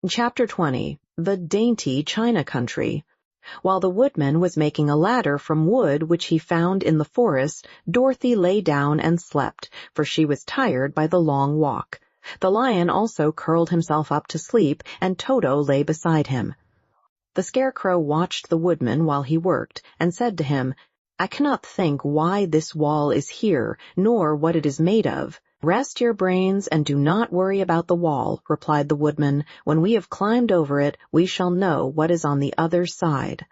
Chapter 20. The Dainty China Country. While the woodman was making a ladder from wood which he found in the forest, Dorothy lay down and slept, for she was tired by the long walk. The lion also curled himself up to sleep, and Toto lay beside him. The Scarecrow watched the woodman while he worked, and said to him, "I cannot think why this wall is here, nor what it is made of." "Rest your brains and do not worry about the wall," replied the woodman. "When we have climbed over it, we shall know what is on the other side."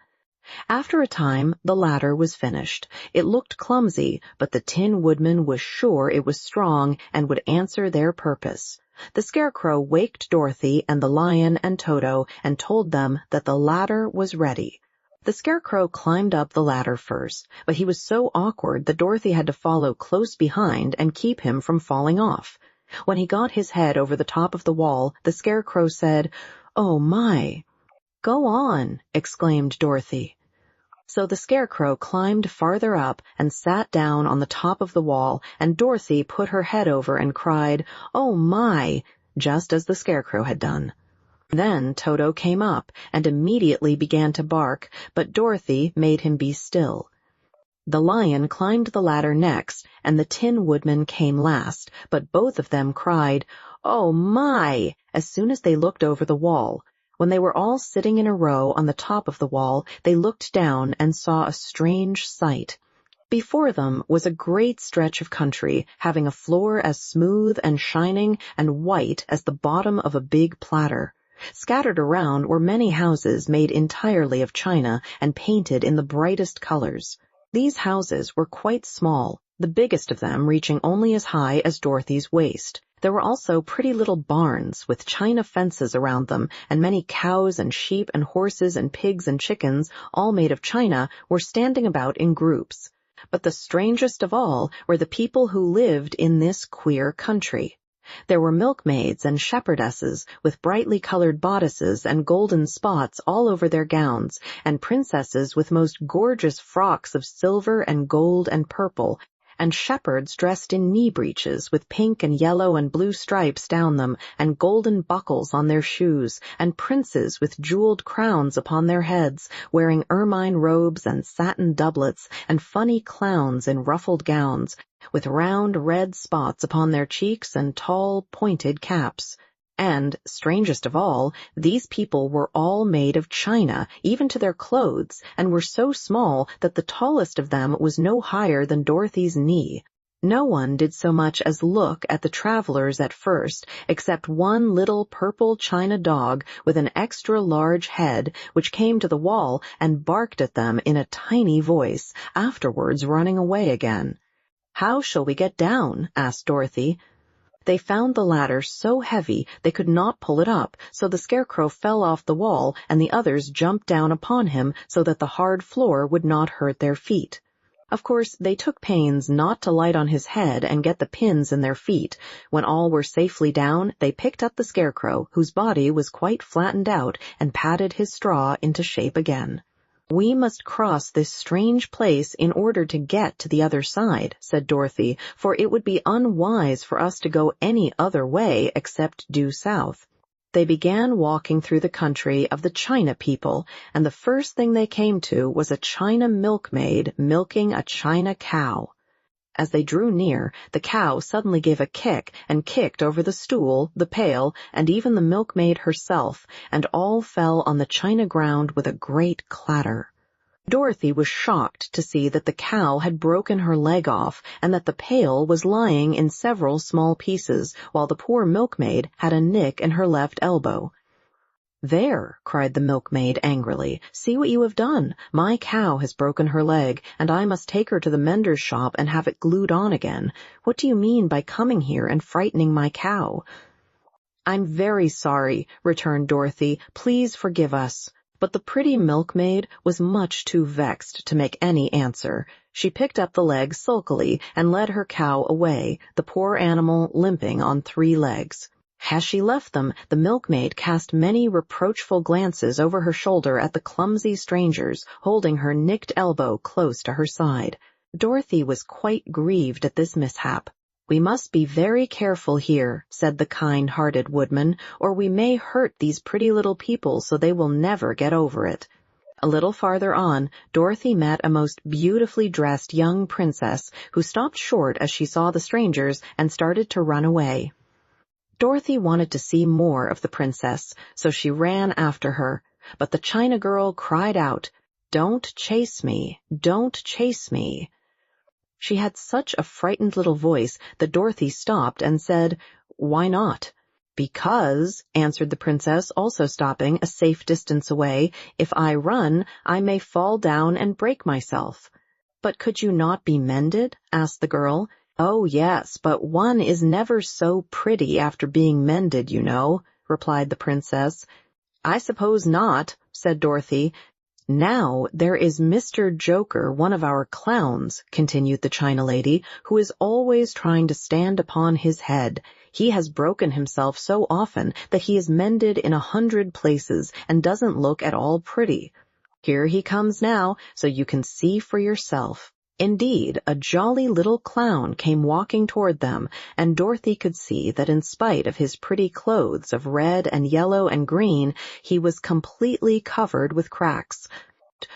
After a time, the ladder was finished. It looked clumsy, but the Tin Woodman was sure it was strong and would answer their purpose. The Scarecrow waked Dorothy and the lion and Toto and told them that the ladder was ready. The Scarecrow climbed up the ladder first, but he was so awkward that Dorothy had to follow close behind and keep him from falling off. When he got his head over the top of the wall, the Scarecrow said, "Oh, my!" "Go on," exclaimed Dorothy. So the Scarecrow climbed farther up and sat down on the top of the wall, and Dorothy put her head over and cried, "Oh, my!" just as the Scarecrow had done. Then Toto came up and immediately began to bark, but Dorothy made him be still. The lion climbed the ladder next, and the Tin Woodman came last, but both of them cried, "Oh, my!" as soon as they looked over the wall. When they were all sitting in a row on the top of the wall, they looked down and saw a strange sight. Before them was a great stretch of country, having a floor as smooth and shining and white as the bottom of a big platter. Scattered around were many houses made entirely of china and painted in the brightest colors. These houses were quite small, the biggest of them reaching only as high as Dorothy's waist. There were also pretty little barns with china fences around them, and many cows and sheep and horses and pigs and chickens, all made of china, were standing about in groups. But the strangest of all were the people who lived in this queer country. There were milkmaids and shepherdesses with brightly colored bodices and golden spots all over their gowns, and princesses with most gorgeous frocks of silver and gold and purple, and shepherds dressed in knee breeches with pink and yellow and blue stripes down them, and golden buckles on their shoes, and princes with jeweled crowns upon their heads, wearing ermine robes and satin doublets, and funny clowns in ruffled gowns, with round red spots upon their cheeks and tall, pointed caps. And, strangest of all, these people were all made of china, even to their clothes, and were so small that the tallest of them was no higher than Dorothy's knee. No one did so much as look at the travelers at first, except one little purple china dog with an extra large head, which came to the wall and barked at them in a tiny voice, afterwards running away again. "How shall we get down?" asked Dorothy. They found the ladder so heavy they could not pull it up, so the Scarecrow fell off the wall, and the others jumped down upon him so that the hard floor would not hurt their feet. Of course, they took pains not to light on his head and get the pins in their feet. When all were safely down, they picked up the Scarecrow, whose body was quite flattened out, and patted his straw into shape again. "We must cross this strange place in order to get to the other side," said Dorothy, "for it would be unwise for us to go any other way except due south." They began walking through the country of the China people, and the first thing they came to was a China milkmaid milking a China cow. As they drew near, the cow suddenly gave a kick and kicked over the stool, the pail, and even the milkmaid herself, and all fell on the china ground with a great clatter. Dorothy was shocked to see that the cow had broken her leg off, and that the pail was lying in several small pieces, while the poor milkmaid had a nick in her left elbow. "There," cried the milkmaid angrily, "see what you have done. My cow has broken her leg, and I must take her to the mender's shop and have it glued on again. What do you mean by coming here and frightening my cow?" "I'm very sorry," returned Dorothy. "Please forgive us." But the pretty milkmaid was much too vexed to make any answer. She picked up the leg sulkily and led her cow away, the poor animal limping on 3 legs. As she left them, the milkmaid cast many reproachful glances over her shoulder at the clumsy strangers, holding her nicked elbow close to her side. Dorothy was quite grieved at this mishap. "We must be very careful here," said the kind-hearted woodman, "or we may hurt these pretty little people so they will never get over it." A little farther on, Dorothy met a most beautifully dressed young princess who stopped short as she saw the strangers and started to run away. Dorothy wanted to see more of the princess, so she ran after her, but the China girl cried out, "Don't chase me! Don't chase me!" She had such a frightened little voice that Dorothy stopped and said, "Why not?" "Because," answered the princess, also stopping a safe distance away, "if I run, I may fall down and break myself." "But could you not be mended?" asked the girl. "Oh, yes, but one is never so pretty after being mended, you know," replied the princess. "I suppose not," said Dorothy. "Now, there is Mr. Joker, one of our clowns," continued the China lady, "who is always trying to stand upon his head. He has broken himself so often that he is mended in 100 places and doesn't look at all pretty. Here he comes now, so you can see for yourself." Indeed, a jolly little clown came walking toward them, and Dorothy could see that in spite of his pretty clothes of red and yellow and green, he was completely covered with cracks,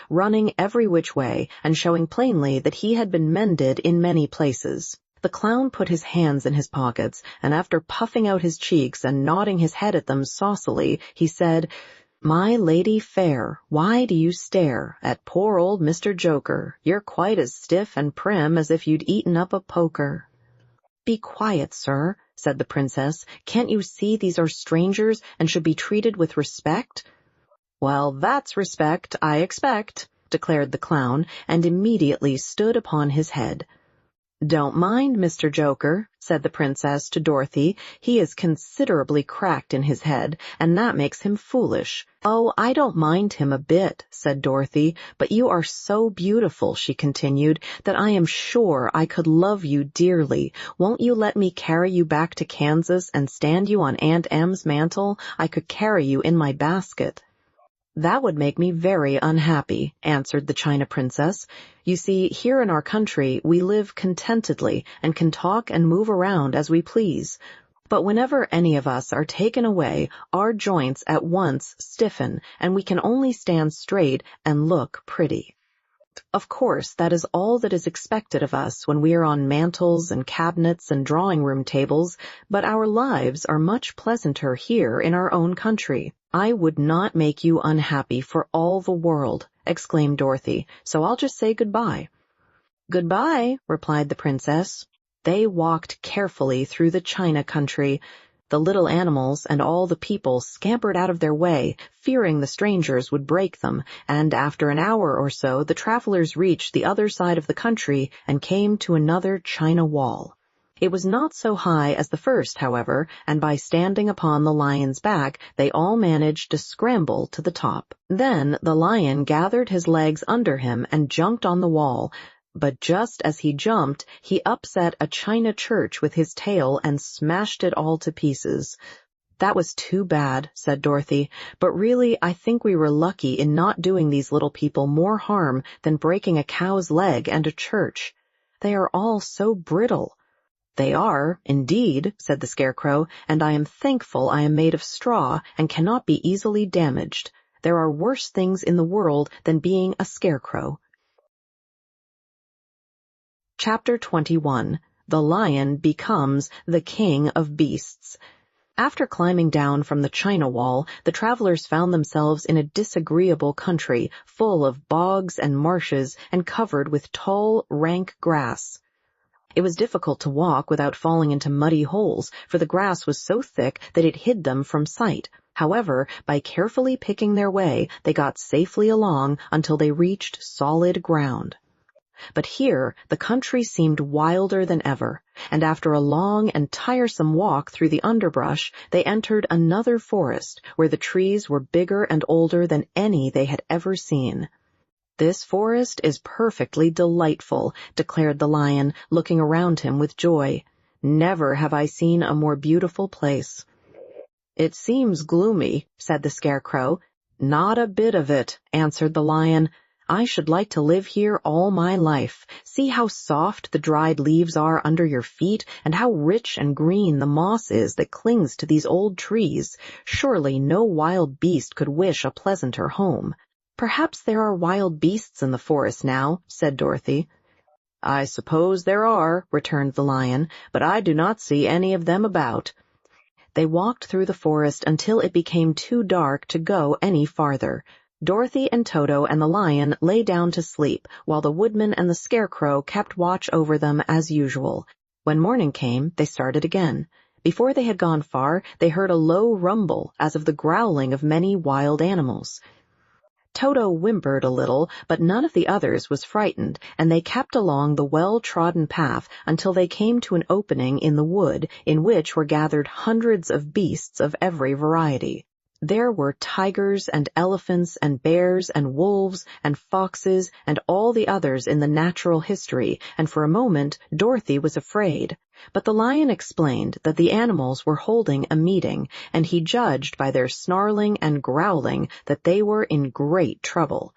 running every which way and showing plainly that he had been mended in many places. The clown put his hands in his pockets, and after puffing out his cheeks and nodding his head at them saucily, he said, "My lady fair, why do you stare at poor old Mr. Joker? You're quite as stiff and prim as if you'd eaten up a poker." "Be quiet, sir," said the princess. "Can't you see these are strangers and should be treated with respect?" "Well, that's respect, I expect," declared the clown, and immediately stood upon his head. "Don't mind Mr. Joker," said the princess to Dorothy. "He is considerably cracked in his head, and that makes him foolish." "Oh, I don't mind him a bit," said Dorothy, "but you are so beautiful," she continued, "that I am sure I could love you dearly. Won't you let me carry you back to Kansas and stand you on Aunt Em's mantle? I could carry you in my basket." "That would make me very unhappy," answered the China princess. "You see, here in our country we live contentedly and can talk and move around as we please. But whenever any of us are taken away, our joints at once stiffen, and we can only stand straight and look pretty. Of course, that is all that is expected of us when we are on mantels and cabinets and drawing-room tables, but our lives are much pleasanter here in our own country." "I would not make you unhappy for all the world," exclaimed Dorothy, "so I'll just say goodbye." "Goodbye," replied the princess. They walked carefully through the China country. The little animals and all the people scampered out of their way, fearing the strangers would break them, and after an hour or so the travelers reached the other side of the country and came to another China wall. It was not so high as the first, however, and by standing upon the lion's back, they all managed to scramble to the top. Then the lion gathered his legs under him and jumped on the wall, but just as he jumped, he upset a China church with his tail and smashed it all to pieces. "That was too bad," said Dorothy, "but really I think we were lucky in not doing these little people more harm than breaking a cow's leg and a church. They are all so brittle." "They are, indeed," said the Scarecrow, "and I am thankful I am made of straw and cannot be easily damaged. There are worse things in the world than being a scarecrow." Chapter 21. The Lion Becomes the King of Beasts. After climbing down from the China Wall, the travelers found themselves in a disagreeable country, full of bogs and marshes and covered with tall, rank grass. It was difficult to walk without falling into muddy holes, for the grass was so thick that it hid them from sight. However, by carefully picking their way, they got safely along until they reached solid ground. But here the country seemed wilder than ever, and after a long and tiresome walk through the underbrush, they entered another forest where the trees were bigger and older than any they had ever seen. "This forest is perfectly delightful," declared the lion, looking around him with joy. "Never have I seen a more beautiful place." "It seems gloomy," said the Scarecrow. "Not a bit of it," answered the lion. I should like to live here all my life. See how soft the dried leaves are under your feet, and how rich and green the moss is that clings to these old trees. Surely no wild beast could wish a pleasanter home." "Perhaps there are wild beasts in the forest now," said Dorothy. "I suppose there are," returned the Lion, "but I do not see any of them about." They walked through the forest until it became too dark to go any farther. Dorothy and Toto and the Lion lay down to sleep, while the Woodman and the Scarecrow kept watch over them as usual. When morning came, they started again. Before they had gone far, they heard a low rumble, as of the growling of many wild animals. Toto whimpered a little, but none of the others was frightened, and they kept along the well-trodden path until they came to an opening in the wood, in which were gathered hundreds of beasts of every variety. There were tigers and elephants and bears and wolves and foxes and all the others in the natural history, and for a moment Dorothy was afraid. But the Lion explained that the animals were holding a meeting, and he judged by their snarling and growling that they were in great trouble.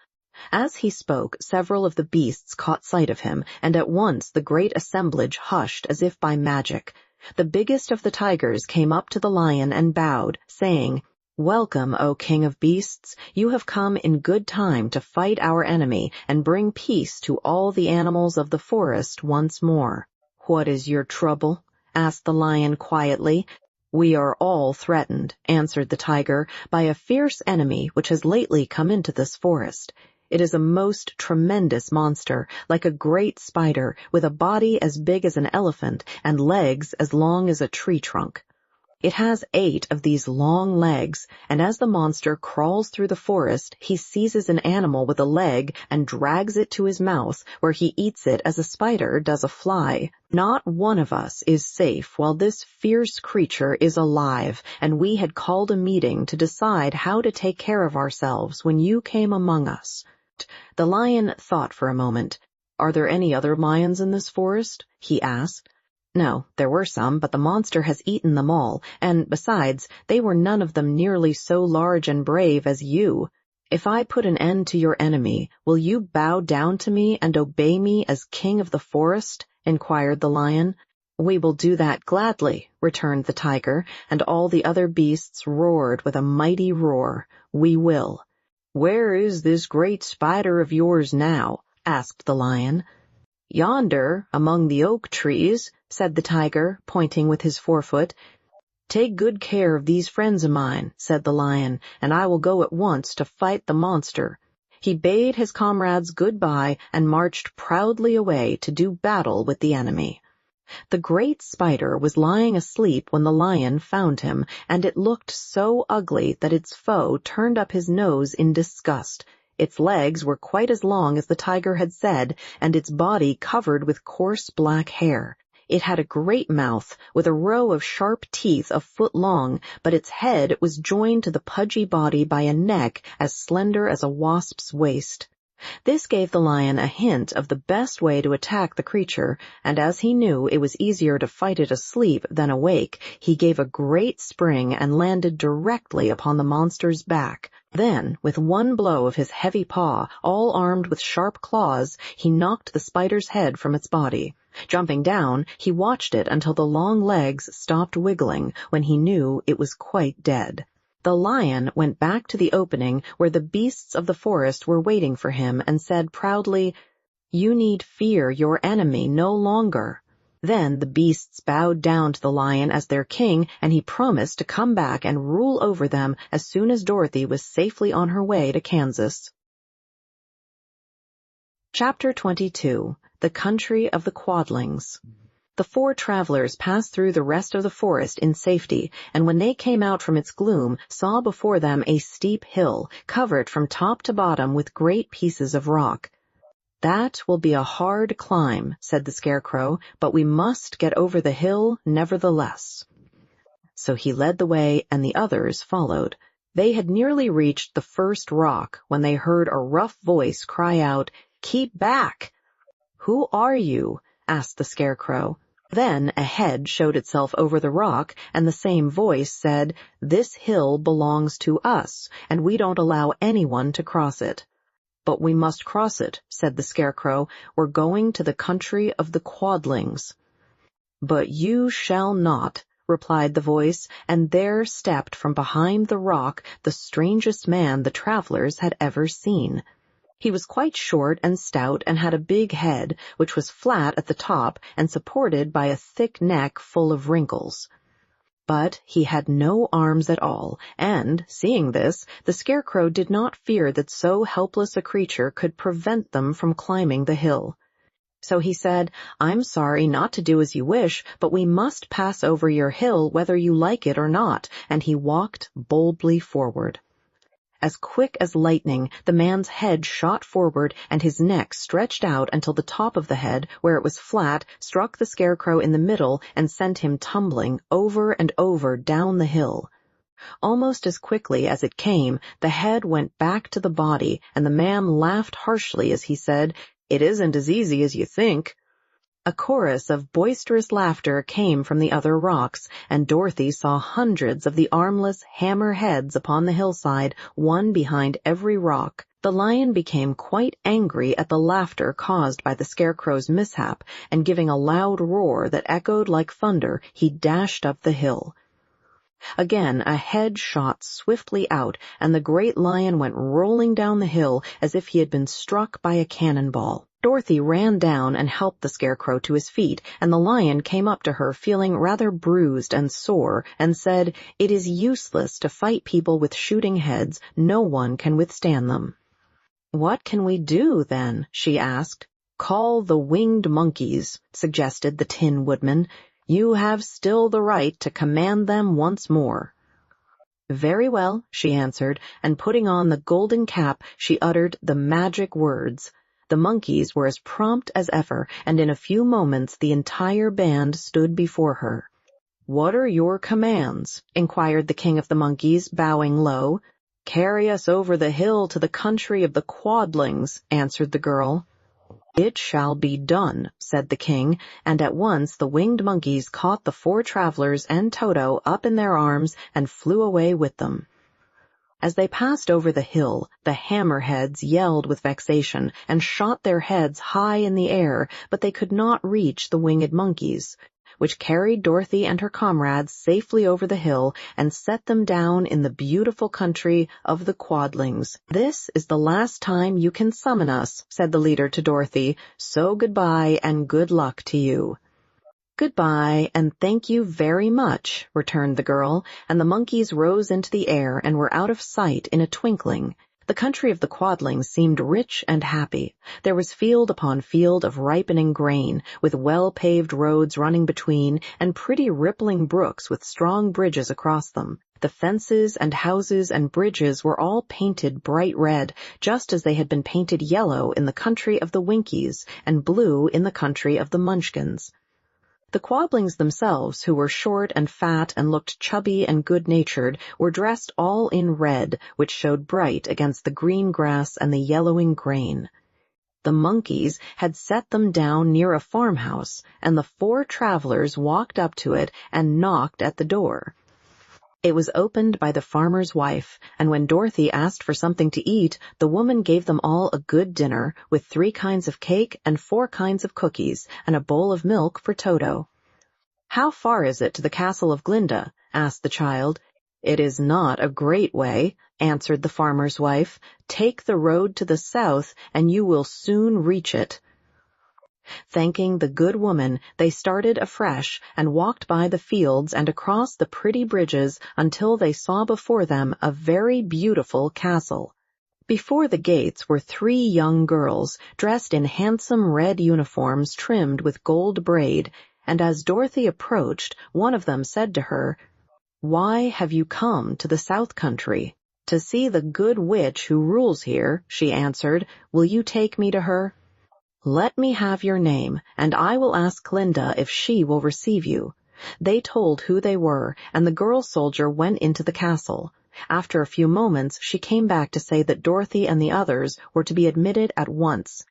As he spoke, several of the beasts caught sight of him, and at once the great assemblage hushed as if by magic. The biggest of the tigers came up to the Lion and bowed, saying, "Welcome, O King of Beasts. You have come in good time to fight our enemy and bring peace to all the animals of the forest once more." "What is your trouble?" asked the Lion quietly. "We are all threatened," answered the tiger, "by a fierce enemy which has lately come into this forest. It is a most tremendous monster, like a great spider, with a body as big as an elephant and legs as long as a tree trunk. It has 8 of these long legs, and as the monster crawls through the forest, he seizes an animal with a leg and drags it to his mouth, where he eats it as a spider does a fly. Not one of us is safe while this fierce creature is alive, and we had called a meeting to decide how to take care of ourselves when you came among us." The Lion thought for a moment. "Are there any other lions in this forest?" he asked. No, there were some, but the monster has eaten them all, and, besides, they were none of them nearly so large and brave as you. If I put an end to your enemy, will you bow down to me and obey me as king of the forest?" inquired the Lion. "We will do that gladly," returned the tiger, and all the other beasts roared with a mighty roar. "We will." "Where is this great spider of yours now?" asked the Lion. "Yonder, among the oak trees," said the tiger, pointing with his forefoot. "Take good care of these friends of mine," said the Lion, "and I will go at once to fight the monster." He bade his comrades good-bye and marched proudly away to do battle with the enemy. The great spider was lying asleep when the Lion found him, and it looked so ugly that its foe turned up his nose in disgust. Its legs were quite as long as the tiger had said, and its body covered with coarse black hair. It had a great mouth, with a row of sharp teeth a foot long, but its head was joined to the pudgy body by a neck as slender as a wasp's waist. This gave the Lion a hint of the best way to attack the creature, and as he knew it was easier to fight it asleep than awake, he gave a great spring and landed directly upon the monster's back. Then, with one blow of his heavy paw, all armed with sharp claws, he knocked the spider's head from its body. Jumping down, he watched it until the long legs stopped wiggling, when he knew it was quite dead. The Lion went back to the opening where the beasts of the forest were waiting for him and said proudly, "You need fear your enemy no longer." Then the beasts bowed down to the Lion as their king, and he promised to come back and rule over them as soon as Dorothy was safely on her way to Kansas. Chapter 22. The Country of the Quadlings. The 4 travelers passed through the rest of the forest in safety, and when they came out from its gloom, saw before them a steep hill, covered from top to bottom with great pieces of rock. "That will be a hard climb," said the Scarecrow, "but we must get over the hill nevertheless." So he led the way, and the others followed. They had nearly reached the first rock when they heard a rough voice cry out, "Keep back!" "Who are you?" asked the Scarecrow. Then a head showed itself over the rock, and the same voice said, "This hill belongs to us, and we don't allow anyone to cross it." "But we must cross it," said the Scarecrow. "We're going to the country of the Quadlings." "But you shall not," replied the voice, and there stepped from behind the rock the strangest man the travelers had ever seen. He was quite short and stout and had a big head, which was flat at the top and supported by a thick neck full of wrinkles. But he had no arms at all, and, seeing this, the Scarecrow did not fear that so helpless a creature could prevent them from climbing the hill. So he said, "I'm sorry not to do as you wish, but we must pass over your hill whether you like it or not," and he walked boldly forward. As quick as lightning, the man's head shot forward, and his neck stretched out until the top of the head, where it was flat, struck the Scarecrow in the middle and sent him tumbling over and over down the hill. Almost as quickly as it came, the head went back to the body, and the man laughed harshly as he said, "It isn't as easy as you think." A chorus of boisterous laughter came from the other rocks, and Dorothy saw hundreds of the armless hammer heads upon the hillside, one behind every rock. The lion became quite angry at the laughter caused by the Scarecrow's mishap, and giving a loud roar that echoed like thunder, he dashed up the hill. Again a head shot swiftly out, and the great lion went rolling down the hill as if he had been struck by a cannonball. Dorothy ran down and helped the Scarecrow to his feet, and the lion came up to her feeling rather bruised and sore, and said, "It is useless to fight people with shooting heads. No one can withstand them." "What can we do, then?" she asked. "Call the winged monkeys," suggested the Tin Woodman. "You have still the right to command them once more." "Very well," she answered, and putting on the golden cap, she uttered the magic words. The monkeys were as prompt as ever, and in a few moments the entire band stood before her. "What are your commands?" inquired the King of the Monkeys, bowing low. "Carry us over the hill to the country of the Quadlings," answered the girl. "It shall be done," said the king, and at once the winged monkeys caught the four travelers and Toto up in their arms and flew away with them. As they passed over the hill, the hammerheads yelled with vexation and shot their heads high in the air, but they could not reach the winged monkeys, which carried Dorothy and her comrades safely over the hill and set them down in the beautiful country of the Quadlings. "This is the last time you can summon us," said the leader to Dorothy, "so goodbye and good luck to you." "Goodbye, and thank you very much," returned the girl, and the monkeys rose into the air and were out of sight in a twinkling. The country of the Quadlings seemed rich and happy. There was field upon field of ripening grain, with well-paved roads running between, and pretty rippling brooks with strong bridges across them. The fences and houses and bridges were all painted bright red, just as they had been painted yellow in the country of the Winkies and blue in the country of the Munchkins. The Quadlings themselves, who were short and fat and looked chubby and good-natured, were dressed all in red, which showed bright against the green grass and the yellowing grain. The monkeys had set them down near a farmhouse, and the four travelers walked up to it and knocked at the door. It was opened by the farmer's wife, and when Dorothy asked for something to eat, the woman gave them all a good dinner, with 3 kinds of cake and 4 kinds of cookies, and a bowl of milk for Toto. "How far is it to the castle of Glinda?" asked the child. "It is not a great way," answered the farmer's wife. "Take the road to the south, and you will soon reach it." Thanking the good woman, they started afresh and walked by the fields and across the pretty bridges until they saw before them a very beautiful castle. Before the gates were 3 young girls, dressed in handsome red uniforms trimmed with gold braid, and as Dorothy approached, one of them said to her, "Why have you come to the South Country?" "To see the good witch who rules here," she answered. "Will you take me to her?" "Let me have your name, and I will ask Glinda if she will receive you." They told who they were, and the girl soldier went into the castle. After a few moments, she came back to say that Dorothy and the others were to be admitted at once.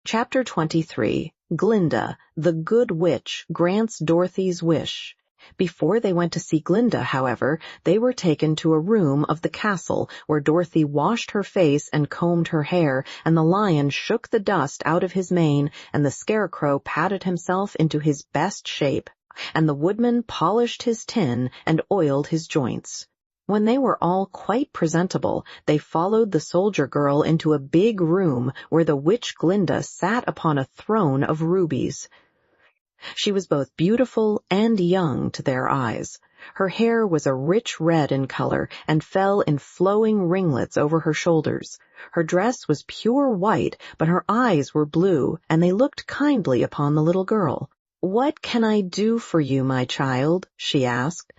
Chapter 23. Glinda, the Good Witch, Grants Dorothy's Wish. Before they went to see Glinda, however, they were taken to a room of the castle where Dorothy washed her face and combed her hair, and the lion shook the dust out of his mane, and the Scarecrow patted himself into his best shape, and the Woodman polished his tin and oiled his joints. When they were all quite presentable, they followed the soldier girl into a big room where the witch Glinda sat upon a throne of rubies. She was both beautiful and young to their eyes. Her hair was a rich red in color and fell in flowing ringlets over her shoulders. Her dress was pure white, but her eyes were blue, and they looked kindly upon the little girl. "What can I do for you, my child?" she asked.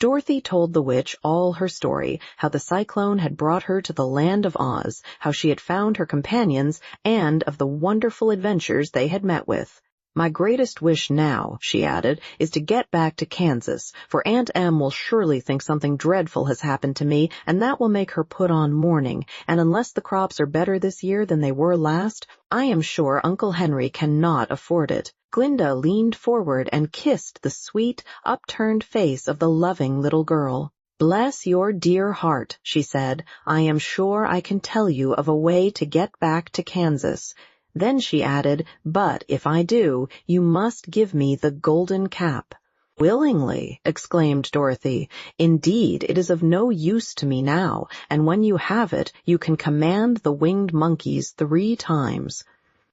Dorothy told the witch all her story, how the cyclone had brought her to the land of Oz, how she had found her companions, and of the wonderful adventures they had met with. "My greatest wish now," she added, "is to get back to Kansas, for Aunt Em will surely think something dreadful has happened to me, and that will make her put on mourning, and unless the crops are better this year than they were last, I am sure Uncle Henry cannot afford it." Glinda leaned forward and kissed the sweet, upturned face of the loving little girl. "Bless your dear heart," she said. "I am sure I can tell you of a way to get back to Kansas." Then she added, "But if I do, you must give me the golden cap." "Willingly," exclaimed Dorothy. "Indeed, it is of no use to me now, and when you have it, you can command the winged monkeys 3 times.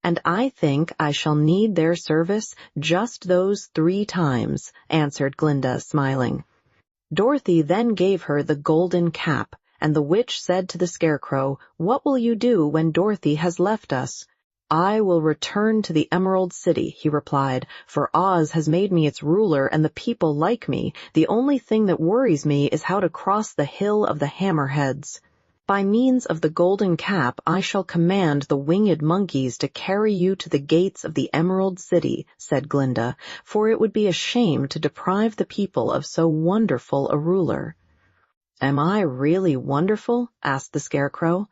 "And I think I shall need their service just those 3 times," answered Glinda, smiling. Dorothy then gave her the golden cap, and the witch said to the Scarecrow, "What will you do when Dorothy has left us?" "I will return to the Emerald City," he replied, "for Oz has made me its ruler and the people like me. The only thing that worries me is how to cross the Hill of the Hammerheads. By means of the golden cap, I shall command the winged monkeys to carry you to the gates of the Emerald City," said Glinda, "for it would be a shame to deprive the people of so wonderful a ruler." "Am I really wonderful?" asked the Scarecrow.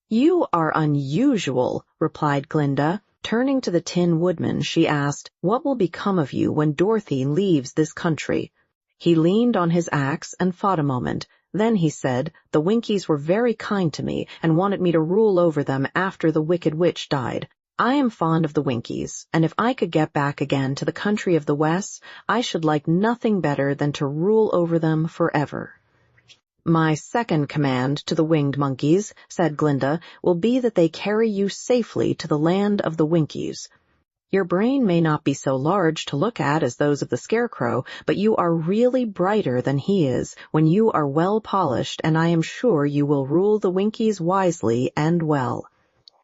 "You are unusual," replied Glinda. Turning to the Tin Woodman, she asked, "What will become of you when Dorothy leaves this country?" He leaned on his axe and thought a moment. Then he said, "The Winkies were very kind to me and wanted me to rule over them after the Wicked Witch died. I am fond of the Winkies, and if I could get back again to the country of the West, I should like nothing better than to rule over them forever." "My second command to the winged monkeys," said Glinda, "will be that they carry you safely to the land of the Winkies. Your brain may not be so large to look at as those of the Scarecrow, but you are really brighter than he is when you are well polished, and I am sure you will rule the Winkies wisely and well."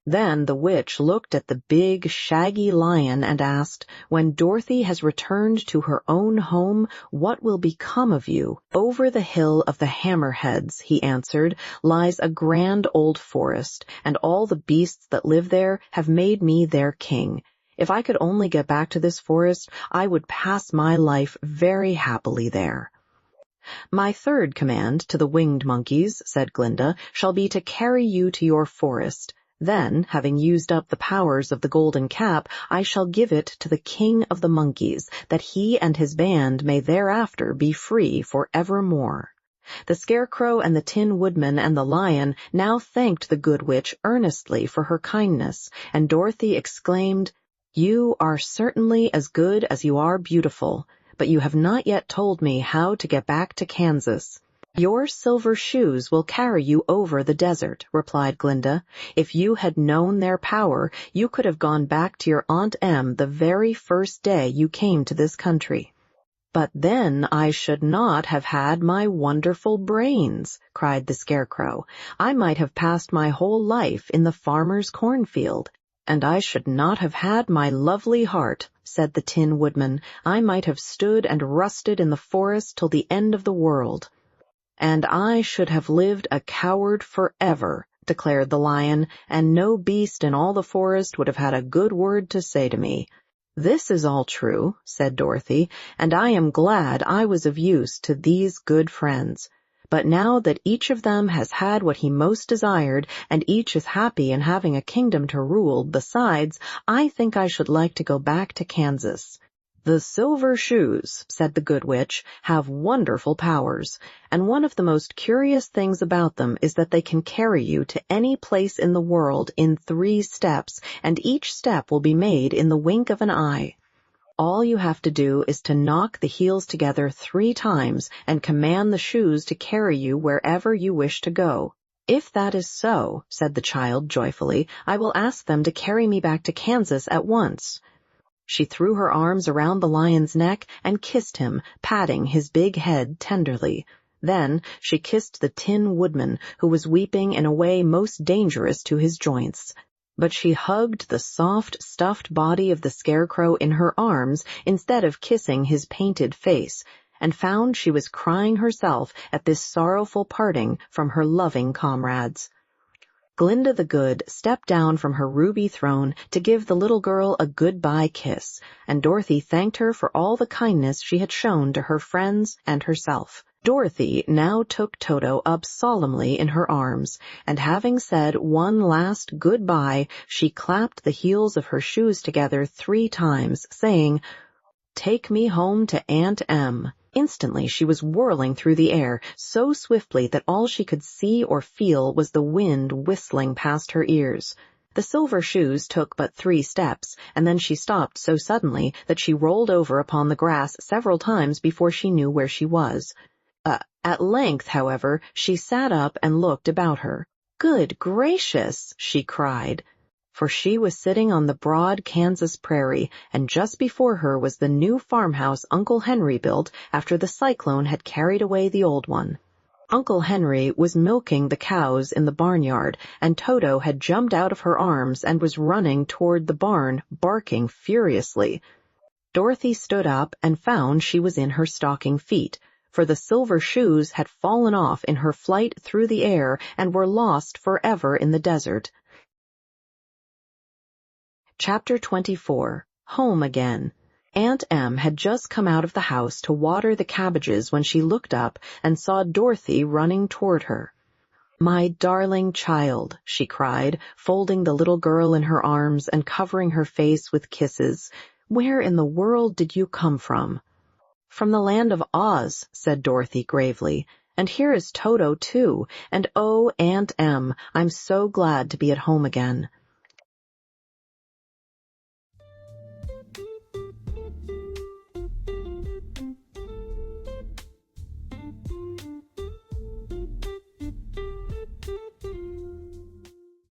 Then the witch looked at the big, shaggy lion and asked, "When Dorothy has returned to her own home, what will become of you?" "Over the Hill of the Hammerheads," he answered, "lies a grand old forest, and all the beasts that live there have made me their king. If I could only get back to this forest, I would pass my life very happily there." "My third command to the winged monkeys," said Glinda, "shall be to carry you to your forest. Then, having used up the powers of the golden cap, I shall give it to the King of the Monkeys, that he and his band may thereafter be free for evermore." The Scarecrow and the Tin Woodman and the Lion now thanked the Good Witch earnestly for her kindness, and Dorothy exclaimed, "You are certainly as good as you are beautiful, but you have not yet told me how to get back to Kansas." "Your silver shoes will carry you over the desert," replied Glinda. "If you had known their power, you could have gone back to your Aunt Em the very first day you came to this country." "But then I should not have had my wonderful brains," cried the Scarecrow. "I might have passed my whole life in the farmer's cornfield." "And I should not have had my lovely heart," said the Tin Woodman. "I might have stood and rusted in the forest till the end of the world." "And I should have lived a coward forever," declared the Lion, "and no beast in all the forest would have had a good word to say to me." "This is all true," said Dorothy, "and I am glad I was of use to these good friends. But now that each of them has had what he most desired, and each is happy in having a kingdom to rule besides, I think I should like to go back to Kansas." "The silver shoes," said the good witch, "have wonderful powers, and one of the most curious things about them is that they can carry you to any place in the world in 3 steps, and each step will be made in the wink of an eye. All you have to do is to knock the heels together 3 times and command the shoes to carry you wherever you wish to go. If that is so," said the child joyfully, "I will ask them to carry me back to Kansas at once." She threw her arms around the lion's neck and kissed him, patting his big head tenderly. Then she kissed the Tin Woodman, who was weeping in a way most dangerous to his joints. But she hugged the soft, stuffed body of the Scarecrow in her arms instead of kissing his painted face, and found she was crying herself at this sorrowful parting from her loving comrades. Glinda the Good stepped down from her ruby throne to give the little girl a goodbye kiss, and Dorothy thanked her for all the kindness she had shown to her friends and herself. Dorothy now took Toto up solemnly in her arms, and having said one last goodbye, she clapped the heels of her shoes together 3 times, saying, "Take me home to Aunt Em." Instantly she was whirling through the air, so swiftly that all she could see or feel was the wind whistling past her ears. The silver shoes took but 3 steps, and then she stopped so suddenly that she rolled over upon the grass several times before she knew where she was. At length, however, she sat up and looked about her. "Good gracious!" she cried. For she was sitting on the broad Kansas prairie, and just before her was the new farmhouse Uncle Henry built after the cyclone had carried away the old one. Uncle Henry was milking the cows in the barnyard, and Toto had jumped out of her arms and was running toward the barn, barking furiously. Dorothy stood up and found she was in her stocking feet, for the silver shoes had fallen off in her flight through the air and were lost forever in the desert. Chapter 24. Home Again. Aunt Em had just come out of the house to water the cabbages when she looked up and saw Dorothy running toward her. "My darling child," she cried, folding the little girl in her arms and covering her face with kisses, "where in the world did you come from?" "From the land of Oz," said Dorothy gravely, "and here is Toto, too, and oh, Aunt Em, I'm so glad to be at home again."